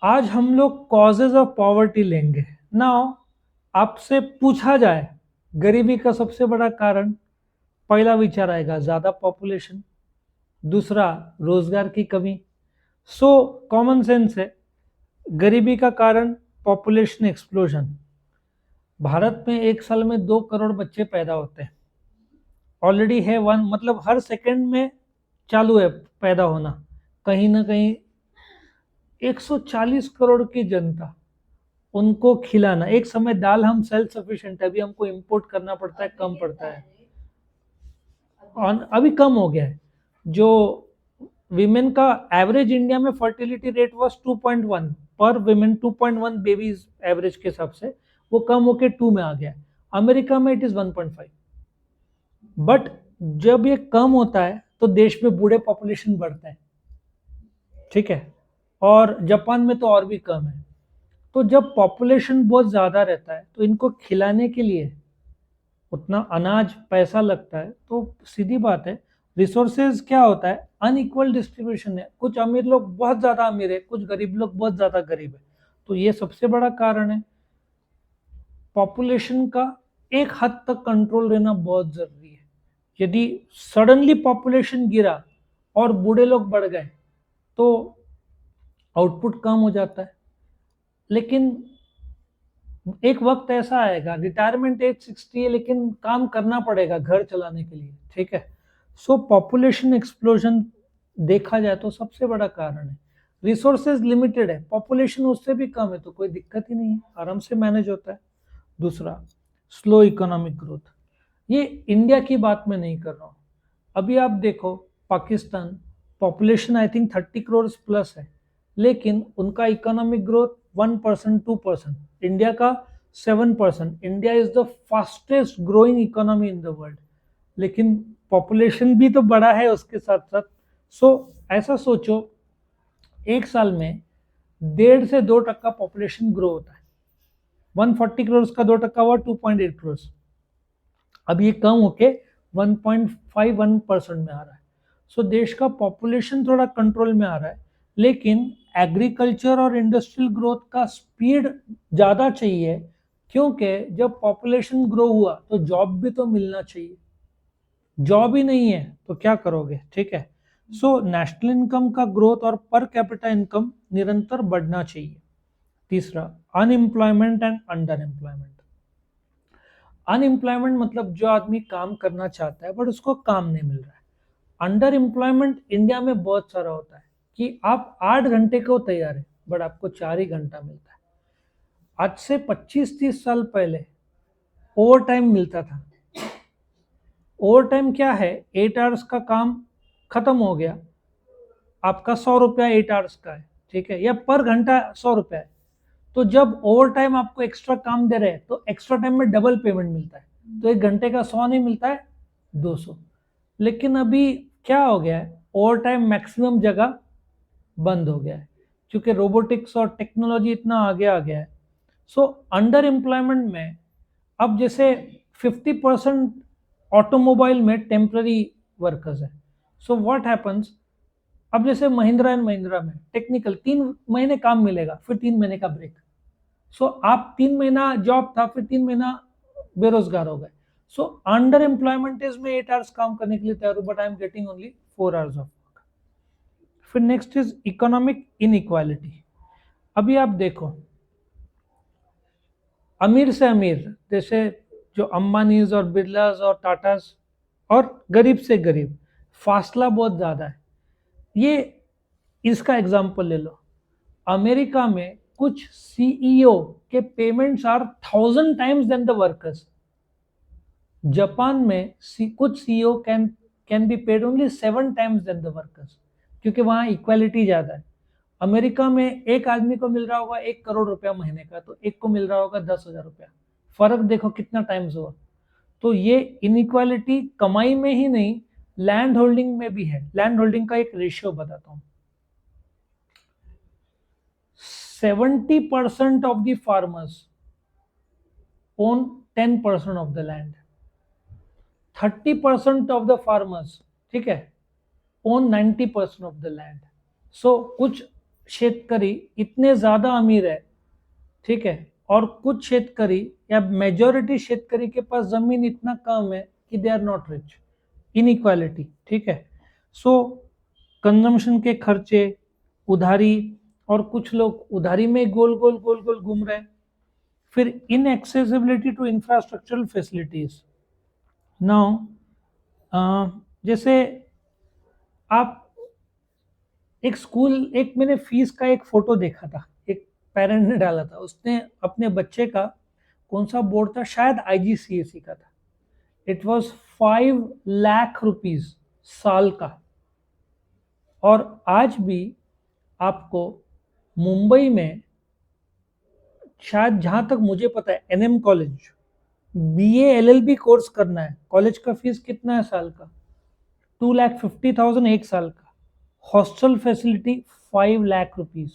आज हम लोग कॉजेज ऑफ पॉवर्टी लेंगे। नाउ आपसे पूछा जाए गरीबी का सबसे बड़ा कारण, पहला विचार आएगा ज्यादा पॉपुलेशन, दूसरा रोजगार की कमी। सो कॉमन सेंस है, गरीबी का कारण पॉपुलेशन एक्सप्लोजन। भारत में एक साल में 2 करोड़ बच्चे पैदा होते हैं। ऑलरेडी है वन, मतलब हर सेकंड में चालू है पैदा होना। कहीं ना कहीं 140 करोड़ की जनता, उनको खिलाना। एक समय दाल हम सेल्फ सफिशिएंट है, अभी हमको इंपोर्ट करना पड़ता है, कम पड़ता है। और अभी कम हो गया है। जो विमेन का एवरेज इंडिया में फर्टिलिटी रेट वाज 2.1 पर विमेन, 2.1 बेबीज एवरेज के हिसाब से, वो कम होके 2 में आ गया है। अमेरिका में इट इज 1.5। बट जब ये कम होता है तो देश में बूढ़े पॉपुलेशन बढ़ता है, ठीक है। और जापान में तो और भी कम है। तो जब पॉपुलेशन बहुत ज्यादा रहता है तो इनको खिलाने के लिए उतना अनाज पैसा लगता है, तो सीधी बात है, रिसोर्सेज क्या होता है, अनइक्वल डिस्ट्रीब्यूशन है। कुछ अमीर लोग बहुत ज्यादा अमीर है, कुछ गरीब लोग बहुत ज्यादा गरीब है। तो ये सबसे बड़ा कारण है। पॉपुलेशन का एक हद तक कंट्रोल रहना बहुत जरूरी है। यदि सडनली पॉपुलेशन गिरा और बूढ़े लोग बढ़ गए तो आउटपुट कम हो जाता है। लेकिन एक वक्त ऐसा आएगा, रिटायरमेंट एज 60 है लेकिन काम करना पड़ेगा घर चलाने के लिए, ठीक है। सो पॉपुलेशन एक्सप्लोजन देखा जाए तो सबसे बड़ा कारण है। रिसोर्सेज लिमिटेड है, पॉपुलेशन उससे भी कम है तो कोई दिक्कत ही नहीं है, आराम से मैनेज होता है। दूसरा, स्लो इकोनॉमिक ग्रोथ। ये इंडिया की बात मैं नहीं कर रहा हूँ। अभी आप देखो, Pakistan, population I think 30 crore plus है, लेकिन उनका इकोनॉमिक ग्रोथ 1%, 2%। इंडिया का 7%। India is the fastest growing economy in the world, लेकिन पॉपुलेशन भी तो बड़ा है उसके साथ साथ। सो ऐसा सोचो, एक साल में 1.5 से 2% पॉपुलेशन ग्रो होता है। 140 करोड़ का 2% हुआ 2.8 करोड़। अब ये कम होके 1.51% में आ रहा है। सो देश का पॉपुलेशन थोड़ा कंट्रोल में आ रहा है, लेकिन एग्रीकल्चर और इंडस्ट्रियल ग्रोथ का स्पीड ज़्यादा चाहिए, क्योंकि जब पॉपुलेशन ग्रो हुआ तो जॉब भी तो मिलना चाहिए। जॉब ही नहीं है तो क्या करोगे, ठीक है। सो नेशनल इनकम का ग्रोथ और पर कैपिटा इनकम निरंतर बढ़ना चाहिए। तीसरा, unemployment and under employment. Unemployment मतलब जो आदमी काम करना चाहता है बट उसको काम नहीं मिल रहा है। अंडर एम्प्लॉयमेंट इंडिया में बहुत सारा होता है कि आप 8 घंटे को तैयार है बट आपको 4 ही घंटा मिलता है। आज से 25-30 साल पहले ओवर टाइम मिलता था। ओवर टाइम क्या है, 8 आवर्स का काम खत्म हो गया, आपका 100 रुपया 8 आवर्स का है, ठीक है, या पर घंटा 100 रुपया है। तो जब ओवर टाइम आपको एक्स्ट्रा काम दे रहे हैं तो एक्स्ट्रा टाइम में डबल पेमेंट मिलता है। तो 1 घंटे का 100 नहीं मिलता है, 200। लेकिन अभी क्या हो गया है, ओवर टाइम मैक्सिमम जगह बंद हो गया है, क्योंकि रोबोटिक्स और टेक्नोलॉजी इतना आगे आ गया है। सो अंडर एम्प्लॉयमेंट में अब जैसे 50% ऑटोमोबाइल में टेम्पररी वर्कर्स है। सो व्हाट हैपन्स, अब जैसे महिंद्रा एंड महिंद्रा में टेक्निकल 3 महीने काम मिलेगा, फिर 3 महीने का ब्रेक। सो आप 3 महीना जॉब था, फिर 3 महीना बेरोजगार हो गए। सो अंडर एम्प्लॉयमेंट इज में 8 आवर्स काम करने के लिए तैयार हूँ but I am getting only 4 hours of work. फिर नेक्स्ट इज इकोनॉमिक इनइक्वालिटी। अभी आप देखो, अमीर से अमीर, जैसे जो अंबानीज और बिरलास और टाटास, और गरीब से गरीब, फासला बहुत ज्यादा है। ये इसका एग्जांपल ले लो, अमेरिका में कुछ सीईओ के payments are 1000 times than the workers. Japan में कुछ CEO can be paid only 7 times than the workers, क्योंकि वहां इक्वालिटी ज्यादा है। अमेरिका में एक आदमी को मिल रहा होगा 1 करोड़ रुपया महीने का, तो एक को मिल रहा होगा 10,000 रुपया। फर्क देखो कितना टाइम्स हुआ। तो ये इनइक्वालिटी कमाई में ही नहीं, लैंड होल्डिंग में भी है। लैंड होल्डिंग का एक रेशियो बताता हूँ। 70% of the farmers own 10% of the land. 30% of the farmers, ठीक है, ओन 90% ऑफ द लैंड। सो कुछ शेतकरी इतने ज्यादा अमीर है, ठीक है, और कुछ शेतकरी या मेजॉरिटी शेतकरी के पास जमीन इतना कम है कि they are not rich, inequality, ठीक है। सो कंजम्पशन के खर्चे, उधारी, और कुछ लोग उधारी में गोल गोल गोल गोल घूम रहे हैं। फिर inaccessibility to infrastructural facilities. Now जैसे आप एक स्कूल, एक मैंने फीस का एक फोटो देखा था, एक पेरेंट ने डाला था, उसने अपने बच्चे का, कौन सा बोर्ड था, शायद आईजीसीएसई का था, इट वाज 5 लाख रुपीज साल का। और आज भी आपको मुंबई में, शायद जहां तक मुझे पता है, NM college, BA LLB course करना है, कॉलेज का फीस कितना है साल का, 2,50,000 एक साल का। Hostel facility 5 lakh rupees,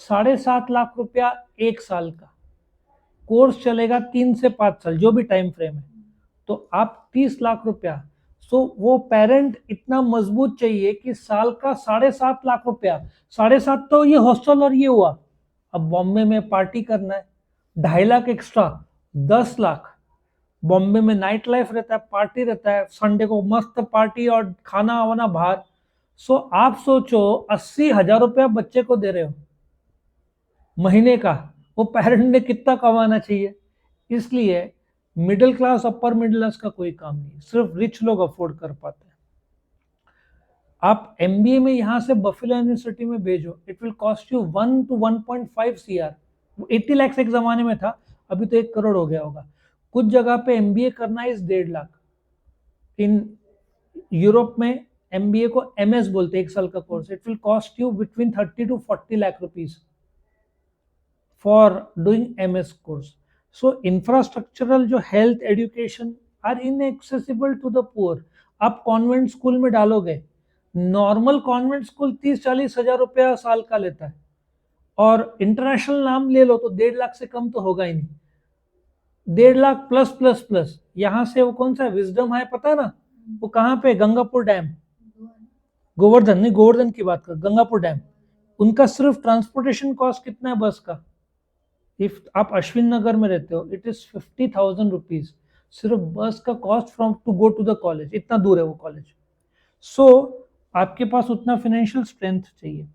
7.5 lakh रुपया एक साल का। कोर्स चलेगा 3 से 5 साल, जो भी टाइम फ्रेम है, तो आप 30 लाख रुपया। सो वो पेरेंट इतना मजबूत चाहिए कि साल का 7.5 लाख रुपया, 7.5 तो ये हॉस्टल और ये हुआ, अब बॉम्बे में पार्टी करना है, 2.5 लाख एक्स्ट्रा, 10 लाख। बॉम्बे में नाइट लाइफ रहता है, पार्टी रहता है, संडे को मस्त पार्टी और खाना वाना बाहर। सो आप सोचो, 80,000 रुपया बच्चे को दे रहे हो महीने का, वो पेरेंट ने कितना कमाना चाहिए। इसलिए middle class, upper middle class का कोई काम नहीं, सिर्फ रिच लोग अफोर्ड कर पाते हैं। आप एमबीए में यहां से बफेलो यूनिवर्सिटी में भेजो, it will cost you 1 to 1.5 CR। 80 lakh एक जमाने में था, अभी तो 1 करोड़ हो गया होगा। कुछ जगह पे एमबीए करना इस 1.5 लाख। इन यूरोप में एमबीए को एमएस बोलते हैं, 1 साल का course, it will cost you between 30 to 40 lakh rupees for doing MS course. So infrastructural जो health education are inaccessible to the poor. आप कॉन्वेंट स्कूल में डालोगे, नॉर्मल कॉन्वेंट स्कूल 30-40 हजार रुपया साल का लेता है, और इंटरनेशनल नाम ले लो तो 1.5 लाख से कम तो होगा ही नहीं, 1.5 लाख प्लस प्लस प्लस। यहां से वो कौन सा विजडम है पता है ना, वो कहाँ पे, गंगापुर डैम, गोवर्धन नहीं, गोवर्धन की बात कर, गंगापुर डैम, उनका सिर्फ ट्रांसपोर्टेशन कॉस्ट कितना है बस का। इफ आप अश्विन नगर में रहते हो, इट इज 50,000 रुपीज सिर्फ बस का cost from to go to the college, इतना दूर है वो कॉलेज। सो आपके पास उतना फाइनेंशियल स्ट्रेंथ चाहिए।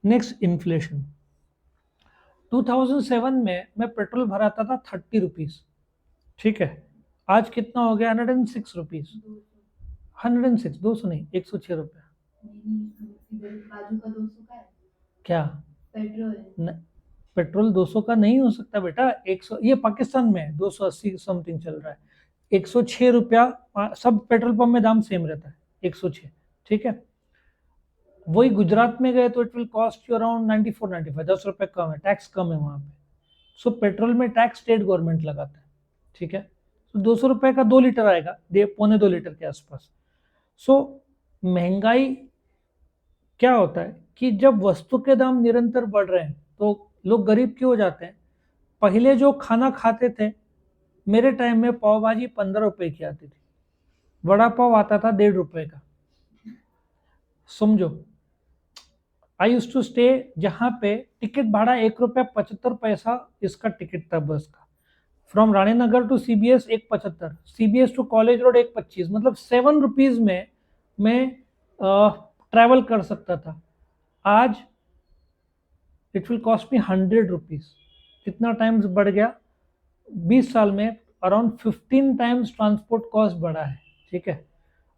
Next, inflation. 2007 में मैं पेट्रोल भराता था 30 रुपीज, ठीक है, आज कितना हो गया, 106 रुपीज। 106, 200 नहीं, 106 रुपया। बाजू का 200 का है क्या पेट्रोल? पेट्रोल 200 का नहीं हो सकता बेटा, 100, ये पाकिस्तान में है, 280 समथिंग चल रहा है, 106 रुपया। सब पेट्रोल पंप में दाम सेम रहता है, 106, ठीक है। वही गुजरात में गए तो it will cost you around 94-95, 10 रुपए कम है, टैक्स कम है वहां पे। सो पेट्रोल में टैक्स स्टेट गवर्नमेंट लगाता है, ठीक है। तो 200 रुपए का 2 लीटर आएगा, 1.25-2 लीटर के आसपास। सो महंगाई क्या होता है कि जब वस्तु के दाम निरंतर बढ़ रहे हैं तो लोग गरीब क्यों हो जाते हैं। पहले जो खाना खाते थे, मेरे टाइम में पाव भाजी 15 रुपए की आती थी, वड़ा पाव आता था 1.5 रुपए का, समझो। आई यूज टू स्टे जहां पे टिकट भाड़ा 1 रुपया 75 पैसा इसका टिकट था बस का, from Raninagar to CBS 1.75, CBS to college road 1.25, मतलब 7 रुपीज में मैं ट्रैवल कर सकता था। आज it will cost me 100 rupees. कितना टाइम्स बढ़ गया, 20 साल में अराउंड 15 टाइम्स ट्रांसपोर्ट कॉस्ट बढ़ा है, ठीक है।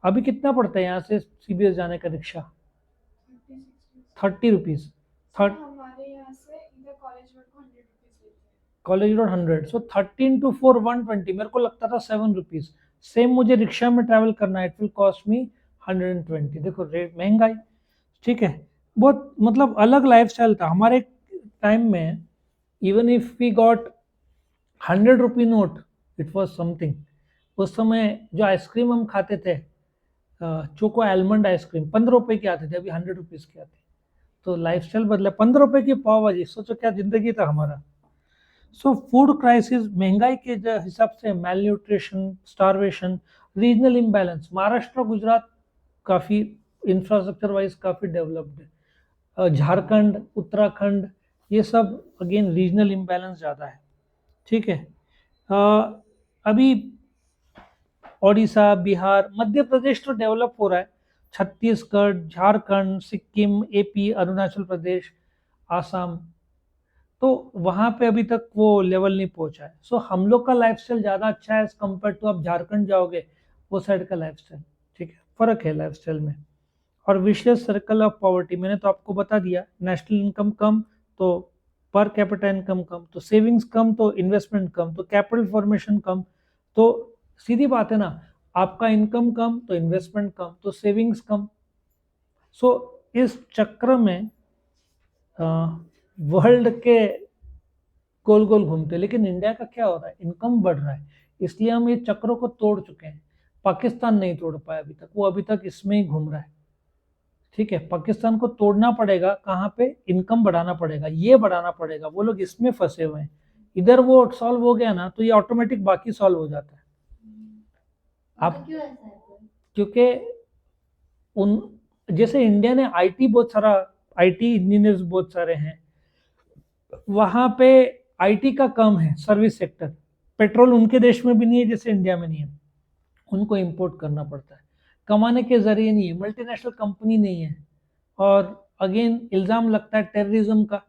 अभी कितना पड़ता है यहाँ से सीबीएस जाने का रिक्शा, 30 रुपीज। हमारे यहाँ से इधर कॉलेज रोड को 100 रुपीज लेते हैं। कॉलेज रोड 100, सो 13 to 4 120, मेरे को लगता था 7 रुपीज। सेम मुझे रिक्शा में ट्रैवल करना है, इट विल कॉस्ट मी 120। देखो रेट, महंगाई, ठीक है। बहुत मतलब अलग लाइफस्टाइल था हमारे टाइम में। Even if we got 100 rupee note, it was something. उस समय जो आइसक्रीम हम खाते थे, चोको आलमंड आइसक्रीम 15 रुपए की आती थी, अभी 100 रुपीज की आती। तो लाइफस्टाइल बदला, 15 रुपए की पाव भाजी, सोचो क्या जिंदगी था हमारा। सो फूड क्राइसिस, महंगाई के हिसाब से mail nutrition, starvation, regional imbalance. Maharashtra Gujarat काफ़ी इंफ्रास्ट्रक्चर वाइज काफ़ी डेवलप्ड है, झारखंड, उत्तराखंड, ये सब अगेन रीजनल इम्बैलेंस ज़्यादा है। ठीक है। अभी ओडिशा, बिहार, मध्य प्रदेश तो डेवलप हो रहा है, छत्तीसगढ़, झारखंड, सिक्किम, एपी, अरुणाचल प्रदेश, आसाम, तो वहाँ पे अभी तक वो लेवल नहीं पहुंचा है। सो हम लोग का लाइफस्टाइल ज़्यादा अच्छा है एज कम्पेयर टू आप झारखंड जाओगे, वो साइड का लाइफस्टाइल। ठीक है, फर्क है लाइफस्टाइल में। और विशियस सर्कल ऑफ पॉवर्टी, मैंने तो आपको बता दिया, नेशनल इनकम कम तो पर कैपिटा इनकम कम, तो सेविंग्स कम तो इन्वेस्टमेंट कम, तो कैपिटल फॉर्मेशन कम, तो सीधी बात है ना, आपका इनकम कम तो इन्वेस्टमेंट कम तो सेविंग्स कम। सो इस चक्र में वर्ल्ड के गोल गोल घूमते हैं। लेकिन इंडिया का क्या हो रहा है, इनकम बढ़ रहा है, इसलिए हम ये चक्रों को तोड़ चुके हैं। पाकिस्तान नहीं तोड़ पाया अभी तक, वो अभी तक इसमें ही घूम रहा है। ठीक है, पाकिस्तान को तोड़ना पड़ेगा, कहाँ पे, इनकम बढ़ाना पड़ेगा, ये बढ़ाना पड़ेगा, वो लोग इसमें फंसे हुए हैं। इधर वो सॉल्व हो गया ना तो ये ऑटोमेटिक बाकी सॉल्व हो जाता है। आप क्यों ऐसा है? क्योंकि उन जैसे इंडिया ने आईटी बहुत सारा, आईटी इंजीनियर्स बहुत सारे हैं, वहां पे आईटी का कम है, सर्विस सेक्टर। पेट्रोल उनके देश में भी नहीं है जैसे इंडिया में नहीं है, उनको इंपोर्ट करना पड़ता है, कमाने के जरिए नहीं है, मल्टीनेशनल कंपनी नहीं है। और अगेन इल्ज़ाम लगता है टेररिज्म का।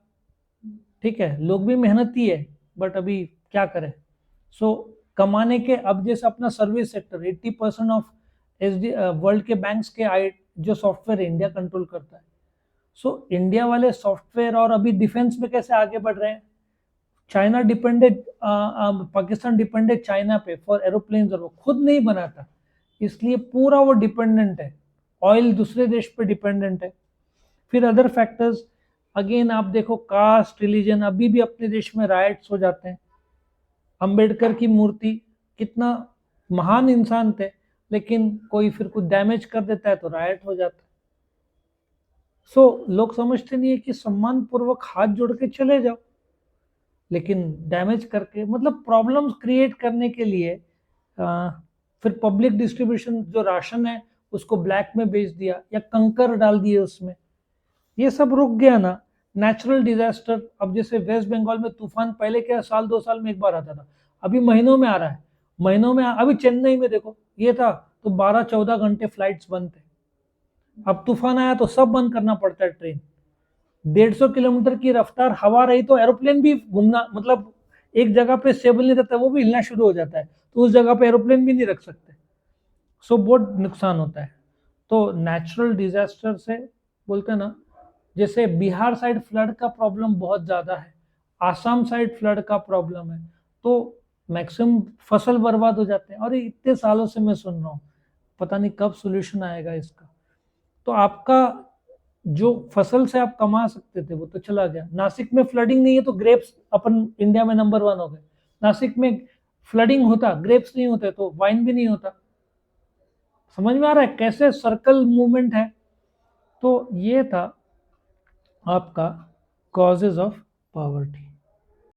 ठीक है, लोग भी मेहनती है, बट अभी क्या करें। सो कमाने के, अब जैसे अपना सर्विस सेक्टर 80% ऑफ वर्ल्ड के बैंक्स के जो सॉफ्टवेयर इंडिया कंट्रोल करता है। सो इंडिया वाले सॉफ्टवेयर, और अभी डिफेंस में कैसे आगे बढ़ रहे हैं, China depended, Pakistan depended China पे फॉर एरोप्लेन, और वो खुद नहीं बनाता, इसलिए पूरा वो डिपेंडेंट है, ऑयल दूसरे देश पे डिपेंडेंट है। फिर अदर फैक्टर्स, अगेन आप देखो कास्ट, रिलीजन, अभी भी अपने देश में राइट्स हो जाते हैं। अंबेडकर की मूर्ति, कितना महान इंसान थे, लेकिन कोई फिर कुछ डैमेज कर देता है तो राइट हो जाता है। सो लोग समझते नहीं है कि सम्मान पूर्वक हाथ जोड़ के चले जाओ, लेकिन डैमेज करके, मतलब प्रॉब्लम्स क्रिएट करने के लिए फिर पब्लिक डिस्ट्रीब्यूशन, जो राशन है उसको ब्लैक में बेच दिया या कंकर डाल दिए उसमें, ये सब रुक गया ना। नेचुरल डिजास्टर, अब जैसे वेस्ट बंगाल में तूफान पहले क्या साल 2 साल में एक बार आता था, अभी महीनों में आ रहा है, महीनों में अभी चेन्नई में देखो ये था, तो 12-14 घंटे फ्लाइट्स बंद थे। अब तूफान आया तो सब बंद करना पड़ता है ट्रेन। 150 किलोमीटर की रफ्तार हवा रही तो एरोप्लेन भी घूमना, मतलब एक जगह पे स्टेबल नहीं रहता, वो भी हिलना शुरू हो जाता है, तो उस जगह पे एरोप्लेन भी नहीं रख सकते। सो बहुत नुकसान होता है। तो नेचुरल डिजास्टर से बोलते हैं ना, जैसे बिहार साइड फ्लड का प्रॉब्लम बहुत ज़्यादा है, आसाम साइड फ्लड का प्रॉब्लम है, तो मैक्सिमम फसल बर्बाद हो जाते हैं। और ये इतने सालों से मैं सुन रहा हूँ, पता नहीं कब सोल्यूशन आएगा इसका। तो आपका जो फसल से आप कमा सकते थे वो तो चला गया। नासिक में फ्लडिंग नहीं है तो ग्रेप्स अपन इंडिया में नंबर 1 हो गए। नासिक में फ्लडिंग होता, ग्रेप्स नहीं होते तो वाइन भी नहीं होता। समझ में आ रहा है कैसे सर्कल मूवमेंट है। तो ये था आपका कॉजेज ऑफ पॉवर्टी।